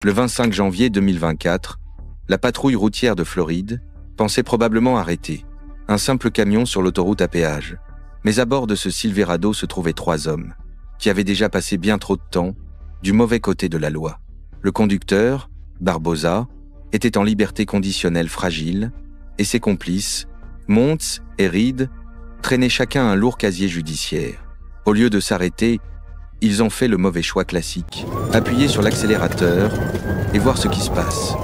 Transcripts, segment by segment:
Le 25 janvier 2024, la patrouille routière de Floride pensait probablement arrêter un simple camion sur l'autoroute à péage. Mais à bord de ce Silverado se trouvaient 3 hommes, qui avaient déjà passé bien trop de temps du mauvais côté de la loi. Le conducteur, Barbosa, était en liberté conditionnelle fragile, et ses complices, Montz et Reed, traînaient chacun un lourd casier judiciaire. Au lieu de s'arrêter, ils ont fait le mauvais choix classique, appuyer sur l'accélérateur et voir ce qui se passe.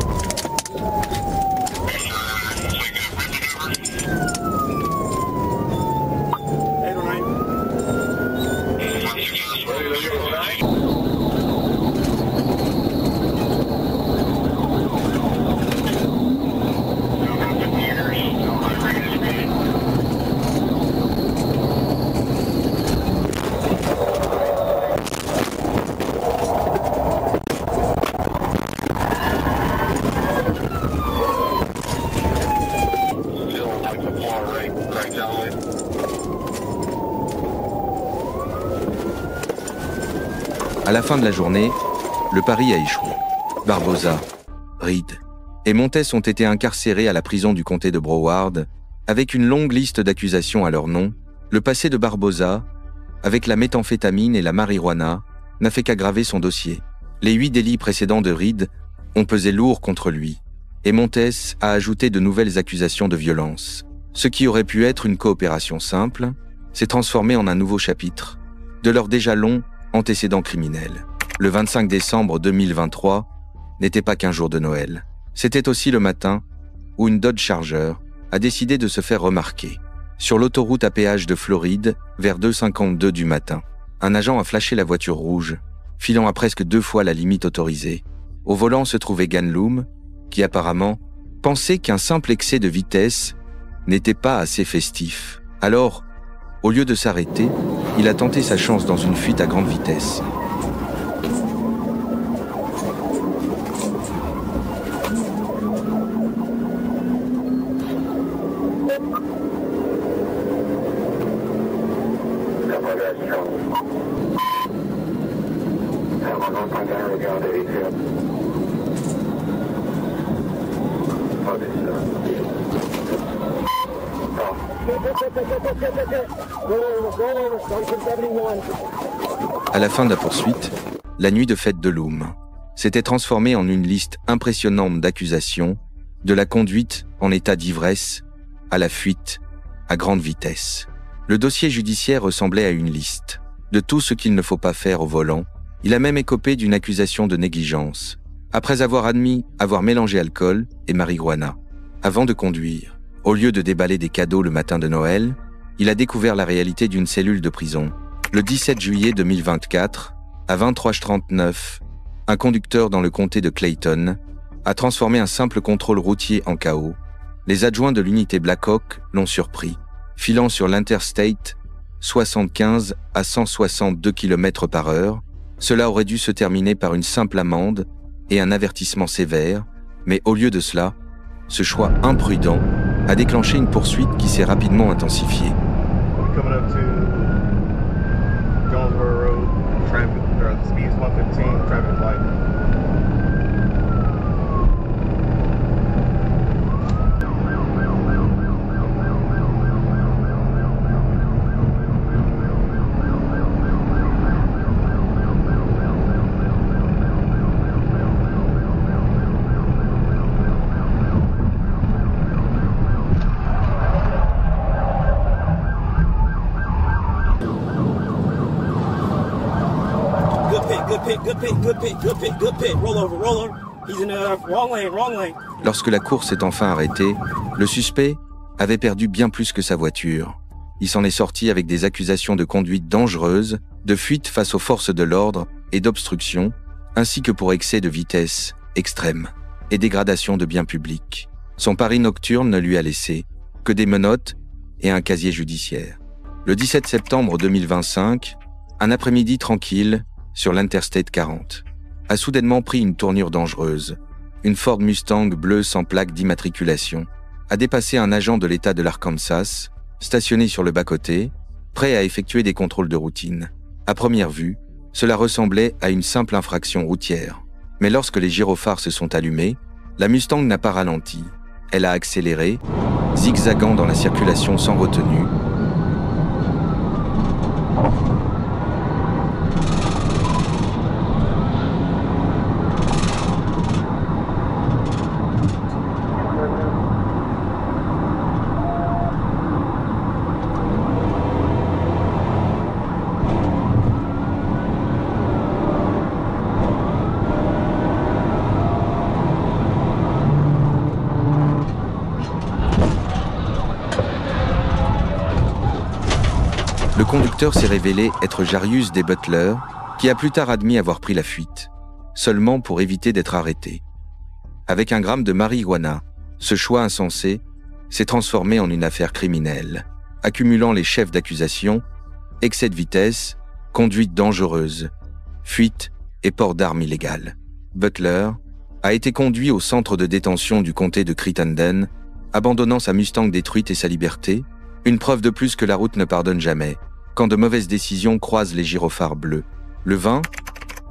À la fin de la journée, le pari a échoué. Barbosa, Reed et Montez ont été incarcérés à la prison du comté de Broward avec une longue liste d'accusations à leur nom. Le passé de Barbosa, avec la méthamphétamine et la marijuana, n'a fait qu'aggraver son dossier. Les 8 délits précédents de Reed ont pesé lourd contre lui, et Montez a ajouté de nouvelles accusations de violence. Ce qui aurait pu être une coopération simple s'est transformé en un nouveau chapitre de leur déjà long antécédent criminel. Le 25 décembre 2023 n'était pas qu'un jour de Noël. C'était aussi le matin où une Dodge Charger a décidé de se faire remarquer. Sur l'autoroute à péage de Floride, vers 2h52 du matin, un agent a flashé la voiture rouge, filant à presque 2 fois la limite autorisée. Au volant se trouvait Ganloom, qui apparemment pensait qu'un simple excès de vitesse n'était pas assez festif. Alors, au lieu de s'arrêter, il a tenté sa chance dans une fuite à grande vitesse. À la fin de la poursuite, la nuit de fête de Loom s'était transformée en une liste impressionnante d'accusations, de la conduite en état d'ivresse à la fuite à grande vitesse. Le dossier judiciaire ressemblait à une liste de tout ce qu'il ne faut pas faire au volant. Il a même écopé d'une accusation de négligence, après avoir admis avoir mélangé alcool et marijuana. Avant de conduire, au lieu de déballer des cadeaux le matin de Noël, il a découvert la réalité d'une cellule de prison. Le 17 juillet 2024, à 23h39, un conducteur dans le comté de Clayton a transformé un simple contrôle routier en chaos. Les adjoints de l'unité Blackhawk l'ont surpris, filant sur l'Interstate 75 à 162 km/h. Cela aurait dû se terminer par une simple amende et un avertissement sévère, mais au lieu de cela, ce choix imprudent a déclenché une poursuite qui s'est rapidement intensifiée. Lorsque la course est enfin arrêtée, le suspect avait perdu bien plus que sa voiture. Il s'en est sorti avec des accusations de conduite dangereuse, de fuite face aux forces de l'ordre et d'obstruction, ainsi que pour excès de vitesse extrême et dégradation de biens publics. Son pari nocturne ne lui a laissé que des menottes et un casier judiciaire. Le 17 septembre 2025, un après-midi tranquille sur l'Interstate 40 a soudainement pris une tournure dangereuse. Une Ford Mustang bleue sans plaque d'immatriculation a dépassé un agent de l'État de l'Arkansas, stationné sur le bas-côté, prêt à effectuer des contrôles de routine. À première vue, cela ressemblait à une simple infraction routière. Mais lorsque les gyrophares se sont allumés, la Mustang n'a pas ralenti. Elle a accéléré, zigzagant dans la circulation sans retenue. Le conducteur s'est révélé être Jarius D. Butler, qui a plus tard admis avoir pris la fuite, seulement pour éviter d'être arrêté. Avec 1 gramme de marijuana, ce choix insensé s'est transformé en une affaire criminelle, accumulant les chefs d'accusation, excès de vitesse, conduite dangereuse, fuite et port d'armes illégales. Butler a été conduit au centre de détention du comté de Crittenden, abandonnant sa Mustang détruite et sa liberté, une preuve de plus que la route ne pardonne jamais, quand de mauvaises décisions croisent les gyrophares bleus. Le 20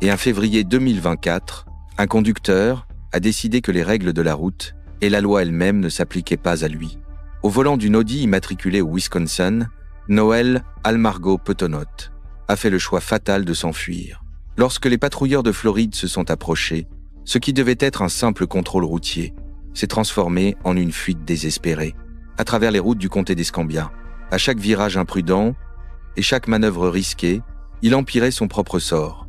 et 1 février 2024, un conducteur a décidé que les règles de la route et la loi elle-même ne s'appliquaient pas à lui. Au volant d'une Audi immatriculée au Wisconsin, Noel Almargo Petonot a fait le choix fatal de s'enfuir. Lorsque les patrouilleurs de Floride se sont approchés, ce qui devait être un simple contrôle routier s'est transformé en une fuite désespérée, à travers les routes du comté d'Escambia. À chaque virage imprudent et chaque manœuvre risquée, il empirait son propre sort.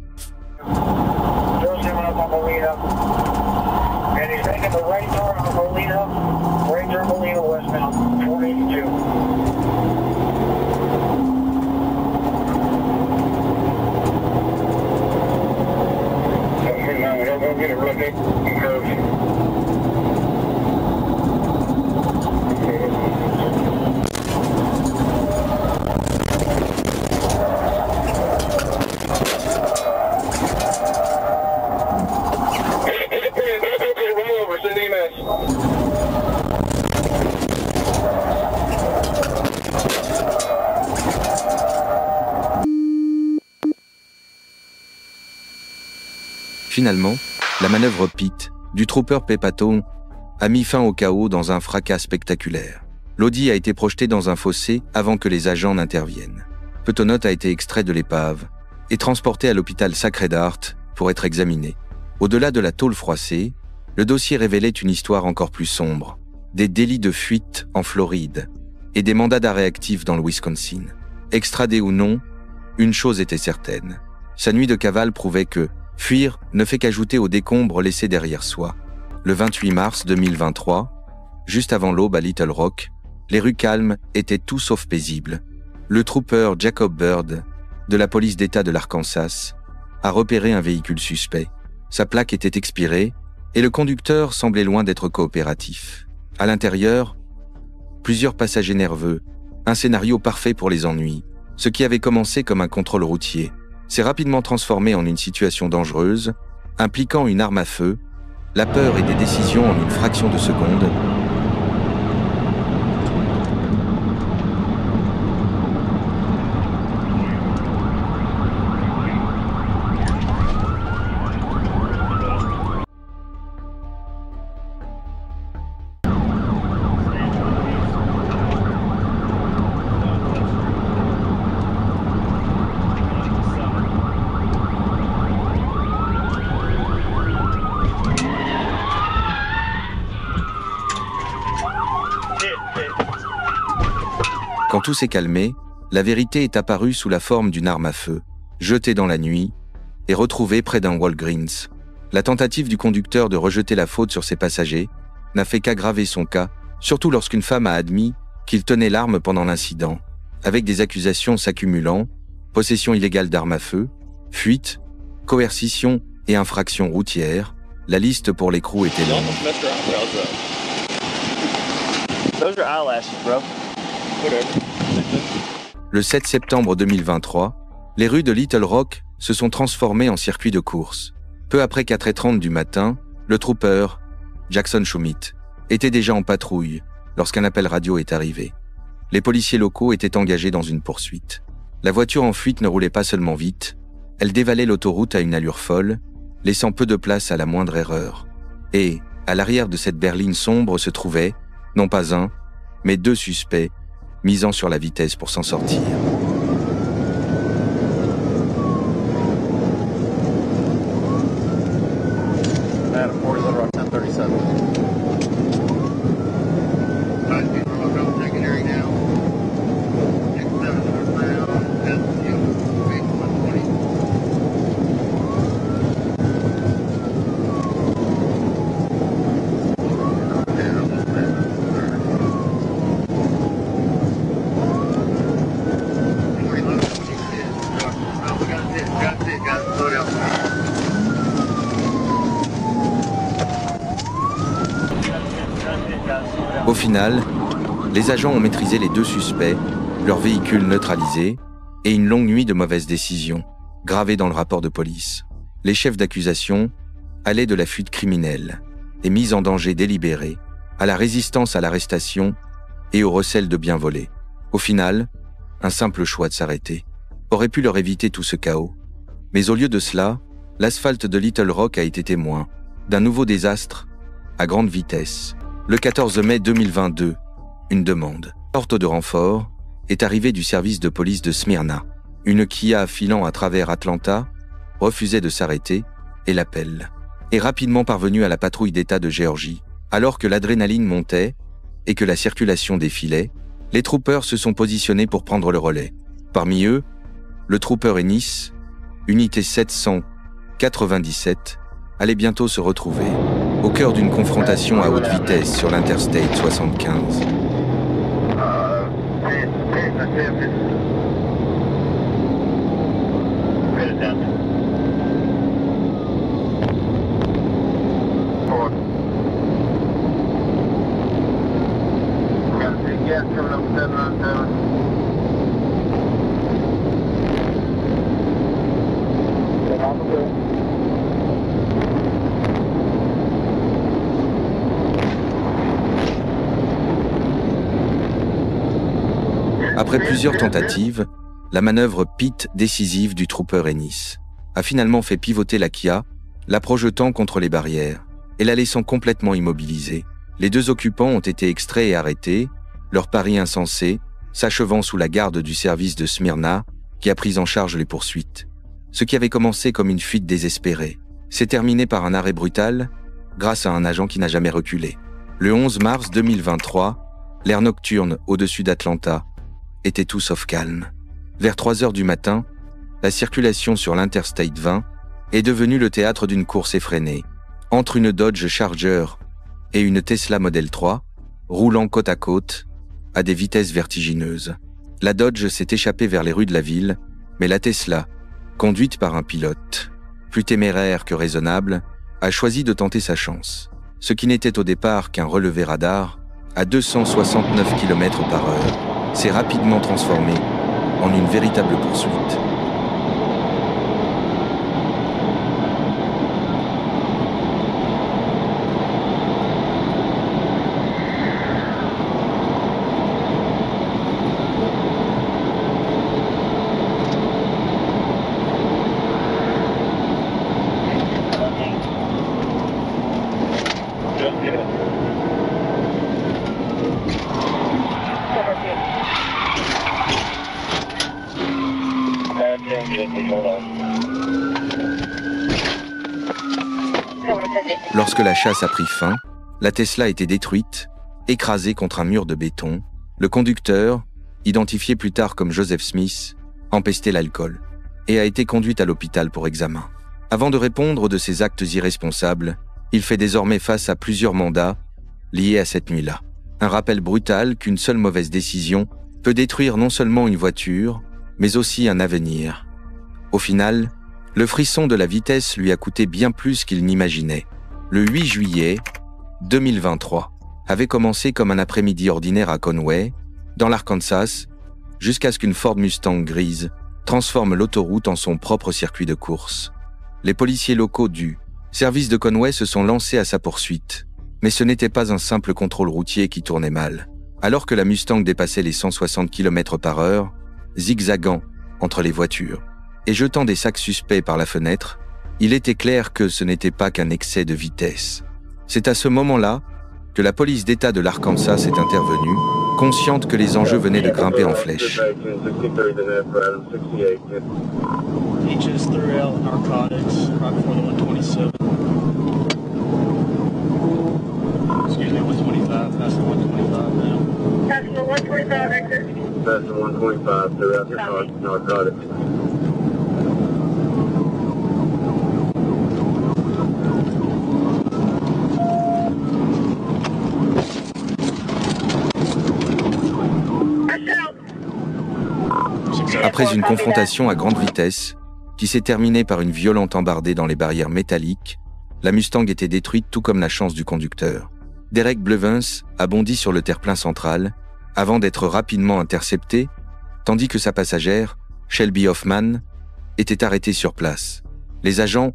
Finalement, la manœuvre Pete du trooper Pepato a mis fin au chaos dans un fracas spectaculaire. L'Audi a été projeté dans un fossé avant que les agents n'interviennent. Petonot a été extrait de l'épave et transporté à l'hôpital Sacred Heart pour être examiné. Au-delà de la tôle froissée, le dossier révélait une histoire encore plus sombre. Des délits de fuite en Floride et des mandats d'arrêt actifs dans le Wisconsin. Extradé ou non, une chose était certaine. Sa nuit de cavale prouvait que fuir ne fait qu'ajouter aux décombres laissés derrière soi. Le 28 mars 2023, juste avant l'aube à Little Rock, les rues calmes étaient tout sauf paisibles. Le trooper Jacob Bird, de la police d'État de l'Arkansas, a repéré un véhicule suspect. Sa plaque était expirée et le conducteur semblait loin d'être coopératif. À l'intérieur, plusieurs passagers nerveux, un scénario parfait pour les ennuis. Ce qui avait commencé comme un contrôle routier s'est rapidement transformé en une situation dangereuse, impliquant une arme à feu, la peur et des décisions en une fraction de seconde. Quand tout s'est calmé, la vérité est apparue sous la forme d'une arme à feu, jetée dans la nuit et retrouvée près d'un Walgreens. La tentative du conducteur de rejeter la faute sur ses passagers n'a fait qu'aggraver son cas, surtout lorsqu'une femme a admis qu'il tenait l'arme pendant l'incident, avec des accusations s'accumulant, possession illégale d'armes à feu, fuite, coercition et infraction routière. La liste pour l'écrou était longue. Le 7 septembre 2023, les rues de Little Rock se sont transformées en circuit de course. Peu après 4h30 du matin, le trooper, Jackson Schumit, était déjà en patrouille lorsqu'un appel radio est arrivé. Les policiers locaux étaient engagés dans une poursuite. La voiture en fuite ne roulait pas seulement vite, elle dévalait l'autoroute à une allure folle, laissant peu de place à la moindre erreur. Et, à l'arrière de cette berline sombre se trouvaient, non pas un, mais 2 suspects, misant sur la vitesse pour s'en sortir. Au final, les agents ont maîtrisé les 2 suspects, leur véhicule neutralisé et une longue nuit de mauvaises décisions, gravées dans le rapport de police. Les chefs d'accusation allaient de la fuite criminelle et mise en danger délibérée, à la résistance à l'arrestation et au recel de biens volés. Au final, un simple choix de s'arrêter aurait pu leur éviter tout ce chaos. Mais au lieu de cela, l'asphalte de Little Rock a été témoin d'un nouveau désastre à grande vitesse. Le 14 mai 2022, une demande forte de renfort est arrivée du service de police de Smyrna. Une Kia filant à travers Atlanta refusait de s'arrêter et l'appel est rapidement parvenu à la patrouille d'État de Géorgie. Alors que l'adrénaline montait et que la circulation défilait, les troopers se sont positionnés pour prendre le relais. Parmi eux, le trooper Ennis, unité 797, allait bientôt se retrouver au cœur d'une confrontation à haute vitesse sur l'Interstate 75. Après plusieurs tentatives, la manœuvre pit décisive du trooper Ennis a finalement fait pivoter la Kia, la projetant contre les barrières et la laissant complètement immobilisée. Les 2 occupants ont été extraits et arrêtés, leur pari insensé s'achevant sous la garde du service de Smyrna qui a pris en charge les poursuites. Ce qui avait commencé comme une fuite désespérée s'est terminé par un arrêt brutal grâce à un agent qui n'a jamais reculé. Le 11 mars 2023, l'air nocturne au-dessus d'Atlanta était tout sauf calme. Vers 3 heures du matin, la circulation sur l'Interstate 20 est devenue le théâtre d'une course effrénée entre une Dodge Charger et une Tesla Model 3, roulant côte à côte à des vitesses vertigineuses. La Dodge s'est échappée vers les rues de la ville, mais la Tesla, conduite par un pilote plus téméraire que raisonnable, a choisi de tenter sa chance. Ce qui n'était au départ qu'un relevé radar à 269 km/h s'est rapidement transformé en une véritable poursuite. Lorsque la chasse a pris fin, la Tesla a été détruite, écrasée contre un mur de béton. Le conducteur, identifié plus tard comme Joseph Smith, empestait l'alcool et a été conduit à l'hôpital pour examen. Avant de répondre de ses actes irresponsables, il fait désormais face à plusieurs mandats liés à cette nuit-là. Un rappel brutal qu'une seule mauvaise décision peut détruire non seulement une voiture, mais aussi un avenir. Au final, le frisson de la vitesse lui a coûté bien plus qu'il n'imaginait. Le 8 juillet 2023 avait commencé comme un après-midi ordinaire à Conway, dans l'Arkansas, jusqu'à ce qu'une Ford Mustang grise transforme l'autoroute en son propre circuit de course. Les policiers locaux du service de Conway se sont lancés à sa poursuite, mais ce n'était pas un simple contrôle routier qui tournait mal. Alors que la Mustang dépassait les 160 km/h, zigzagant entre les voitures et jetant des sacs suspects par la fenêtre, Il était clair que ce n'était pas qu'un excès de vitesse. C'est à ce moment-là que la police d'État de l'Arkansas est intervenue, consciente que les enjeux venaient de grimper en flèche. He just threw out narcotics right before the 127. Excuse me, 125. That's the 125 now. That's the 125 exit. That's the 125 threw out narcotics. Après une confrontation à grande vitesse, qui s'est terminée par une violente embardée dans les barrières métalliques, la Mustang était détruite tout comme la chance du conducteur. Derek Blevins a bondi sur le terre-plein central, avant d'être rapidement intercepté, tandis que sa passagère, Shelby Hoffman, était arrêtée sur place. Les agents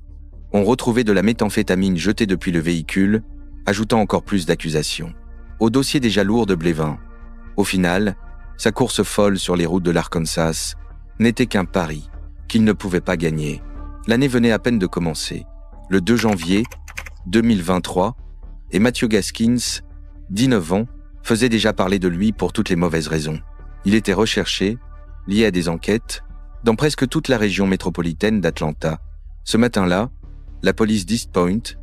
ont retrouvé de la méthamphétamine jetée depuis le véhicule, ajoutant encore plus d'accusations. Au dossier déjà lourd de Blevins, au final, sa course folle sur les routes de l'Arkansas n'était qu'un pari qu'il ne pouvait pas gagner. L'année venait à peine de commencer. Le 2 janvier 2023, et Matthew Gaskins, 19 ans, faisait déjà parler de lui pour toutes les mauvaises raisons. Il était recherché, lié à des enquêtes, dans presque toute la région métropolitaine d'Atlanta. Ce matin-là, la police d'East Point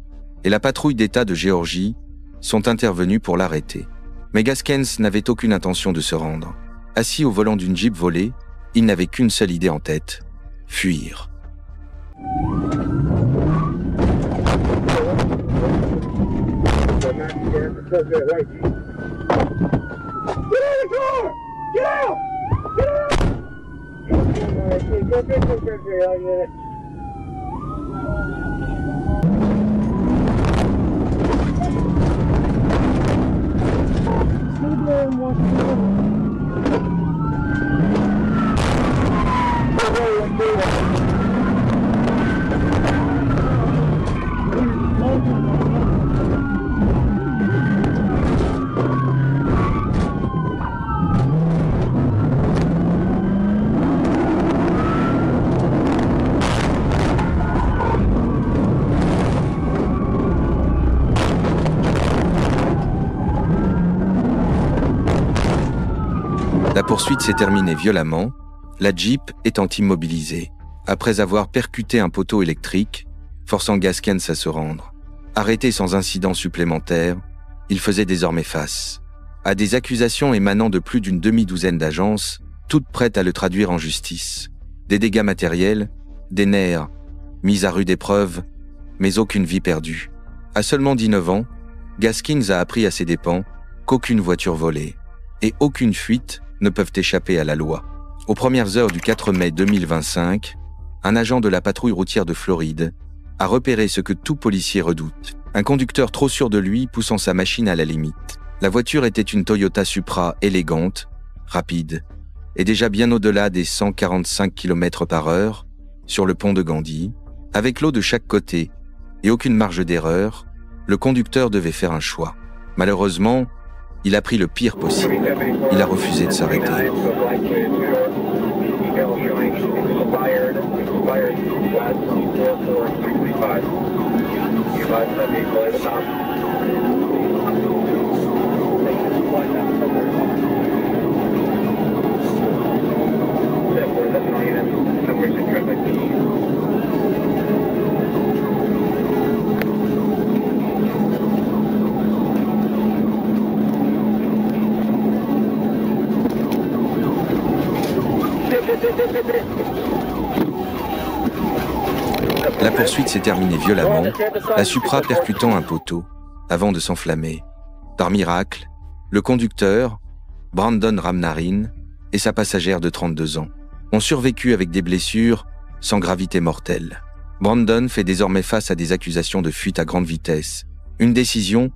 et la patrouille d'État de Géorgie sont intervenus pour l'arrêter. Mais Gaskins n'avait aucune intention de se rendre. Assis au volant d'une Jeep volée, il n'avait qu'une seule idée en tête, fuir. La poursuite s'est terminée violemment, la Jeep étant immobilisée, après avoir percuté un poteau électrique, forçant Gaskins à se rendre. Arrêté sans incident supplémentaire, il faisait désormais face à des accusations émanant de plus d'une demi-douzaine d'agences, toutes prêtes à le traduire en justice. Des dégâts matériels, des nerfs mis à rude épreuve, mais aucune vie perdue. À seulement 19 ans, Gaskins a appris à ses dépens qu'aucune voiture volée et aucune fuite ne peuvent échapper à la loi. Aux premières heures du 4 mai 2025, un agent de la patrouille routière de Floride a repéré ce que tout policier redoute. Un conducteur trop sûr de lui poussant sa machine à la limite. La voiture était une Toyota Supra élégante, rapide, et déjà bien au-delà des 145 km/h sur le pont de Gandhi. Avec l'eau de chaque côté et aucune marge d'erreur, le conducteur devait faire un choix. Malheureusement, il a pris le pire possible. Il a refusé de s'arrêter. La poursuite s'est terminée violemment, la Supra percutant un poteau, avant de s'enflammer. Par miracle, le conducteur, Brandon Ramnarin, et sa passagère de 32 ans ont survécu avec des blessures sans gravité mortelle. Brandon fait désormais face à des accusations de fuite à grande vitesse, une décision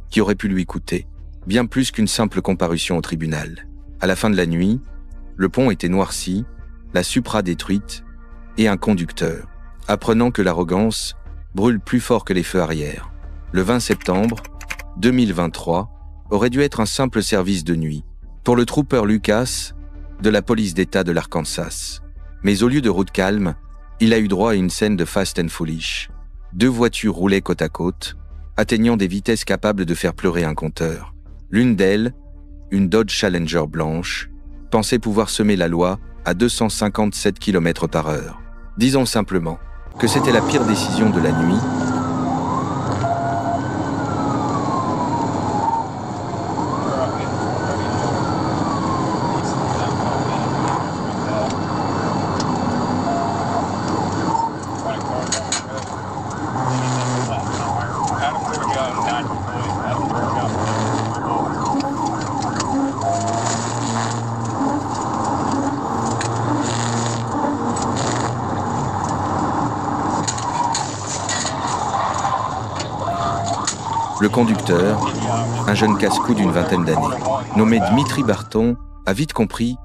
qui aurait pu lui coûter bien plus qu'une simple comparution au tribunal. À la fin de la nuit, le pont était noirci, la Supra détruite et un conducteur, apprenant que l'arrogance brûle plus fort que les feux arrière. Le 20 septembre 2023 aurait dû être un simple service de nuit pour le trooper Lucas de la police d'État de l'Arkansas. Mais au lieu de route calme, Il a eu droit à une scène de Fast and Foolish. 2 voitures roulaient côte à côte, atteignant des vitesses capables de faire pleurer un compteur. L'une d'elles, une Dodge Challenger blanche, pensait pouvoir semer la loi à 257 km/h. Disons simplement que c'était la pire décision de la nuit. Le conducteur, un jeune casse-cou d'une vingtaine d'années, nommé Dmitri Barton, a vite compris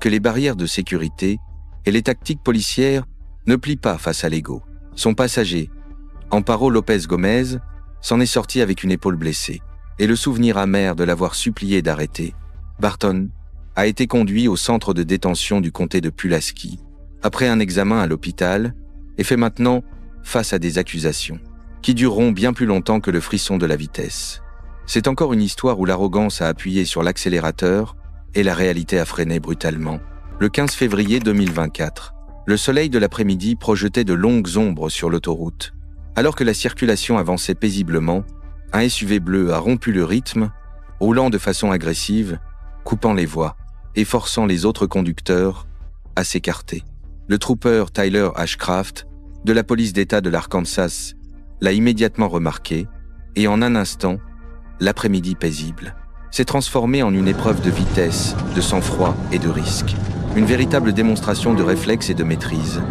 que les barrières de sécurité et les tactiques policières ne plient pas face à l'ego. Son passager, Amparo Lopez Gomez, s'en est sorti avec une épaule blessée, et le souvenir amer de l'avoir supplié d'arrêter. Barton a été conduit au centre de détention du comté de Pulaski, après un examen à l'hôpital, et fait maintenant face à des accusations qui dureront bien plus longtemps que le frisson de la vitesse. C'est encore une histoire où l'arrogance a appuyé sur l'accélérateur et la réalité a freiné brutalement. Le 15 février 2024, le soleil de l'après-midi projetait de longues ombres sur l'autoroute. Alors que la circulation avançait paisiblement, un SUV bleu a rompu le rythme, roulant de façon agressive, coupant les voies et forçant les autres conducteurs à s'écarter. Le trooper Tyler Ashcraft, de la police d'État de l'Arkansas, l'a immédiatement remarqué, et en un instant, l'après-midi paisible s'est transformé en une épreuve de vitesse, de sang-froid et de risque. Une véritable démonstration de réflexe et de maîtrise.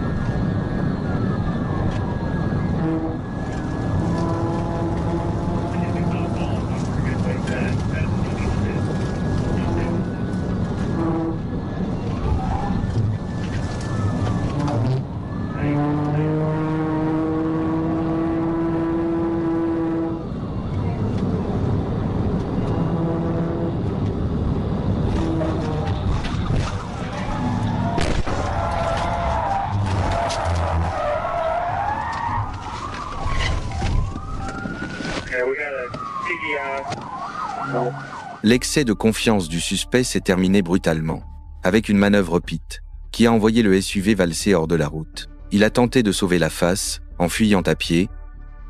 L'excès de confiance du suspect s'est terminé brutalement, avec une manœuvre pite, qui a envoyé le SUV valser hors de la route. Il a tenté de sauver la face, en fuyant à pied,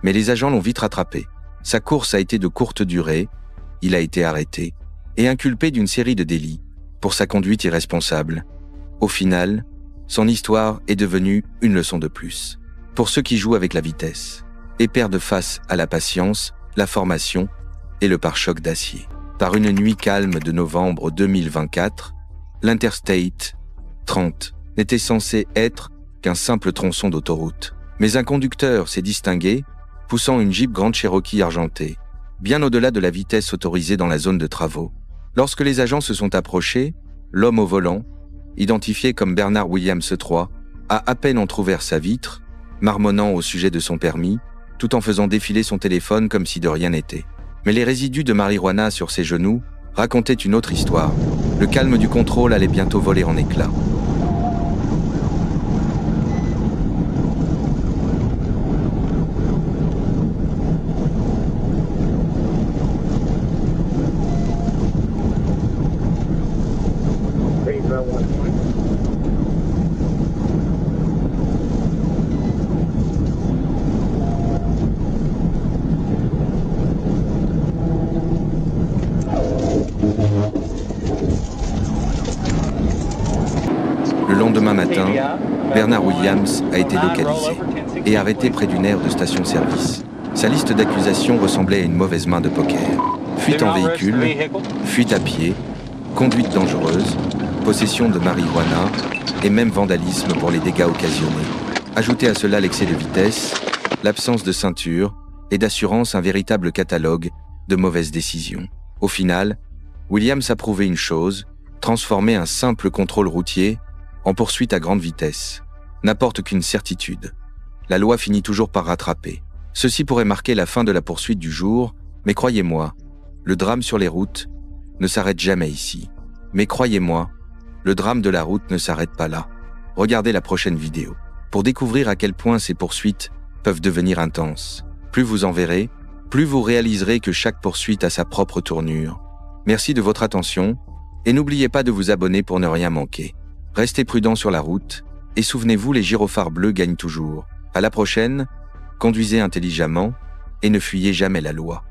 mais les agents l'ont vite rattrapé. Sa course a été de courte durée, il a été arrêté, et inculpé d'une série de délits, pour sa conduite irresponsable. Au final, son histoire est devenue une leçon de plus, pour ceux qui jouent avec la vitesse, et perdent face à la patience, la formation et le pare-choc d'acier. Par une nuit calme de novembre 2024, l'Interstate 30 n'était censé être qu'un simple tronçon d'autoroute. Mais un conducteur s'est distingué, poussant une Jeep Grand Cherokee argentée, bien au-delà de la vitesse autorisée dans la zone de travaux. Lorsque les agents se sont approchés, l'homme au volant, identifié comme Bernard Williams III, a à peine entrouvert sa vitre, marmonnant au sujet de son permis, tout en faisant défiler son téléphone comme si de rien n'était. Mais les résidus de marijuana sur ses genoux racontaient une autre histoire. Le calme du contrôle allait bientôt voler en éclats. Le lendemain matin, Bernard Williams a été localisé et arrêté près d'une aire de station-service. Sa liste d'accusations ressemblait à une mauvaise main de poker. Fuite en véhicule, fuite à pied, conduite dangereuse, possession de marijuana et même vandalisme pour les dégâts occasionnés. Ajoutez à cela l'excès de vitesse, l'absence de ceinture et d'assurance, un véritable catalogue de mauvaises décisions. Au final, Williams a prouvé une chose, transformer un simple contrôle routier en poursuite à grande vitesse n'apporte qu'une certitude. La loi finit toujours par rattraper. Ceci pourrait marquer la fin de la poursuite du jour, mais croyez-moi, le drame sur les routes ne s'arrête jamais ici. Mais croyez-moi, le drame de la route ne s'arrête pas là. Regardez la prochaine vidéo. pour découvrir à quel point ces poursuites peuvent devenir intenses. Plus vous en verrez, plus vous réaliserez que chaque poursuite a sa propre tournure. Merci de votre attention et n'oubliez pas de vous abonner pour ne rien manquer. Restez prudents sur la route et souvenez-vous, les gyrophares bleus gagnent toujours. À la prochaine, conduisez intelligemment et ne fuyez jamais la loi.